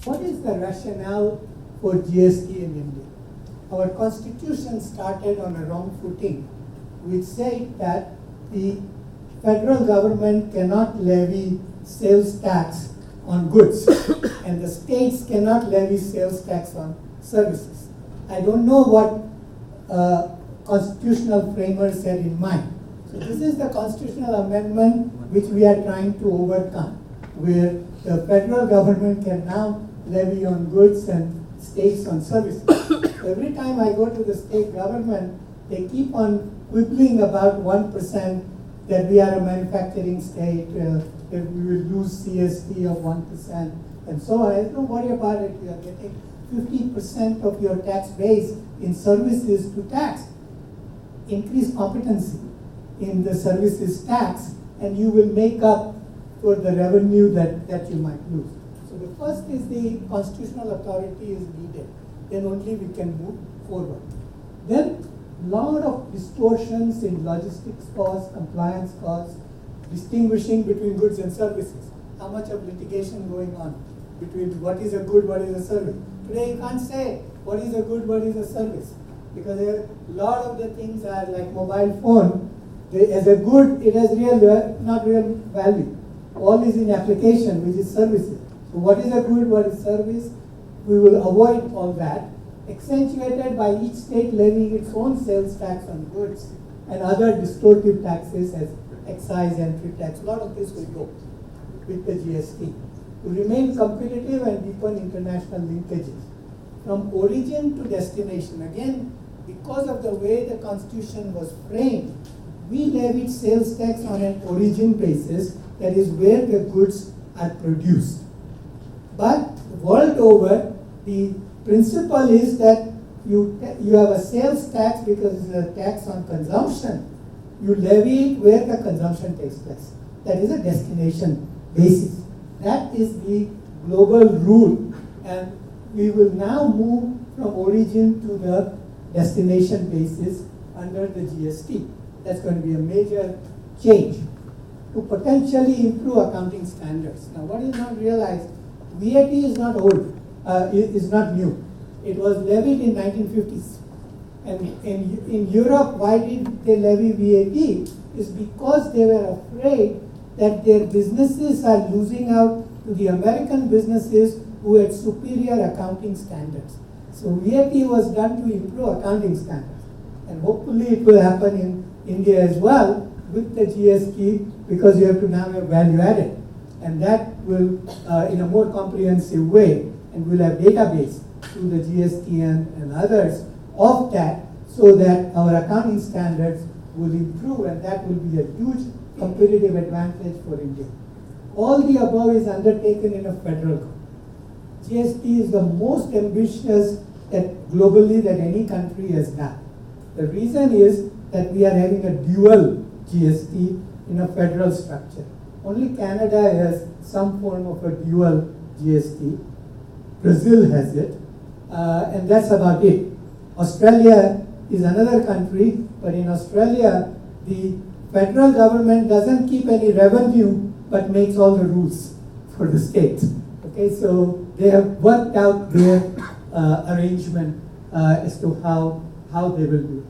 What is the rationale for GST in India? Our constitution started on a wrong footing, which said that the federal government cannot levy sales tax on goods and the states cannot levy sales tax on services. I don't know what constitutional framers had in mind. So this is the constitutional amendment which we are trying to overcome, where the federal government can now levy on goods and states on services. Every time I go to the state government, they keep on quibbling about 1%, that we are a manufacturing state, that we will lose CST of 1%, and so on. I don't worry about it. You are getting 50% of your tax base in services to tax. Increase competency in the services tax, and you will make up for the revenue that you might lose. So the first is the constitutional authority is needed. Then only we can move forward. Then lot of distortions in logistics costs, compliance costs, distinguishing between goods and services. How much of litigation going on between what is a good, what is a service. Today you can't say what is a good, what is a service, because a lot of the things are like mobile phone. As a good, it has not real value. All is in application, which is services. So what is a good, what is service? We will avoid all that, accentuated by each state levying its own sales tax on goods and other distortive taxes as excise, entry tax. A lot of this will go with the GST to remain competitive and deepen international linkages. From origin to destination, again, because of the way the Constitution was framed, we levied sales tax on an origin basis, that is where the goods are produced. But world over, the principle is that you have a sales tax because it's a tax on consumption. You levy it where the consumption takes place. That is a destination basis. That is the global rule, and we will now move from origin to the destination basis under the GST. That's going to be a major change to potentially improve accounting standards. Now, what is not realized, VAT is not old, is not new. It was levied in 1950s. And in Europe, why did they levy VAT? Is because they were afraid that their businesses are losing out to the American businesses who had superior accounting standards. So VAT was done to improve accounting standards. And hopefully it will happen in India as well with the GST, because you have to now have value added. And that will, in a more comprehensive way, and we'll have database through the GST and others of that, so that our accounting standards will improve, and that will be a huge competitive advantage for India. All the above is undertaken in a federal government. GST is the most ambitious that globally that any country has done. The reason is that we are having a dual GST in a federal structure. Only Canada has some form of a dual GST. Brazil has it, and that's about it. Australia is another country, but in Australia, the federal government doesn't keep any revenue, but makes all the rules for the states. Okay, so they have worked out their arrangement as to how they will do.